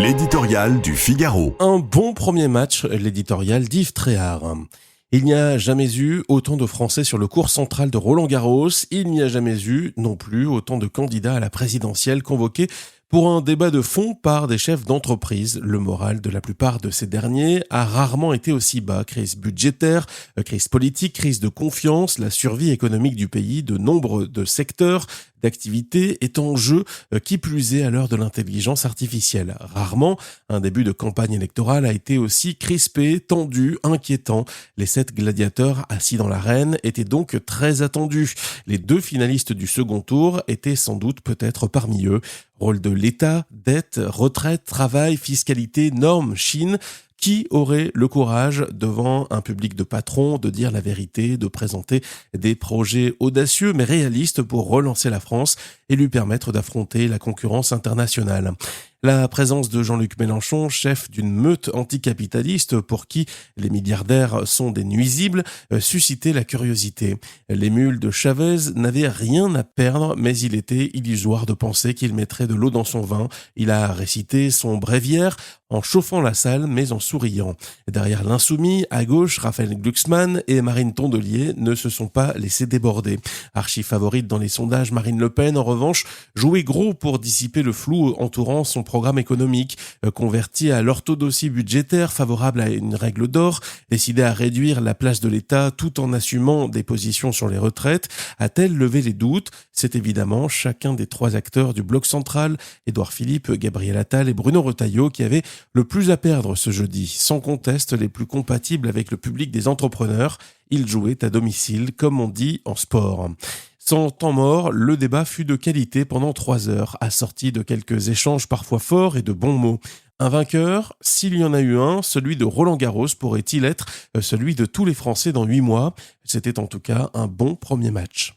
L'éditorial du Figaro. Un bon premier match, l'éditorial d'Yves Tréhard. Il n'y a jamais eu autant de Français sur le court central de Roland-Garros. Il n'y a jamais eu non plus autant de candidats à la présidentielle convoqués pour un débat de fond par des chefs d'entreprise. Le moral de la plupart de ces derniers a rarement été aussi bas. Crise budgétaire, crise politique, crise de confiance, la survie économique du pays, de nombre de secteurs d'activité est en jeu, qui plus est à l'heure de l'intelligence artificielle. Rarement, un début de campagne électorale a été aussi crispé, tendu, inquiétant. Les 7 gladiateurs assis dans l'arène étaient donc très attendus. Les 2 finalistes du second tour étaient sans doute peut-être parmi eux. Rôle de l'État, dette, retraite, travail, fiscalité, normes, Chine. Qui aurait le courage, devant un public de patrons, de dire la vérité, de présenter des projets audacieux mais réalistes pour relancer la France et lui permettre d'affronter la concurrence internationale? La présence de Jean-Luc Mélenchon, chef d'une meute anticapitaliste pour qui les milliardaires sont des nuisibles, suscitait la curiosité. L'émule de Chavez n'avait rien à perdre, mais il était illusoire de penser qu'il mettrait de l'eau dans son vin. Il a récité son bréviaire en chauffant la salle, mais en souriant. Derrière l'insoumis, à gauche, Raphaël Glucksmann et Marine Tondelier ne se sont pas laissés déborder. Archi-favorite dans les sondages, Marine Le Pen, en revanche, jouait gros pour dissiper le flou entourant son programme économique, converti à l'orthodoxie budgétaire favorable à une règle d'or, décidé à réduire la place de l'État tout en assumant des positions sur les retraites. A-t-elle levé les doutes? C'est évidemment chacun des 3 acteurs du bloc central, Édouard Philippe, Gabriel Attal et Bruno Retailleau, qui avaient le plus à perdre ce jeudi. Sans conteste, les plus compatibles avec le public des entrepreneurs. Ils jouaient à domicile, comme on dit en sport. Sans temps mort, le débat fut de qualité pendant 3 heures, assorti de quelques échanges parfois forts et de bons mots. Un vainqueur, s'il y en a eu un, celui de Roland-Garros pourrait-il être celui de tous les Français dans 8 mois? C'était en tout cas un bon premier match.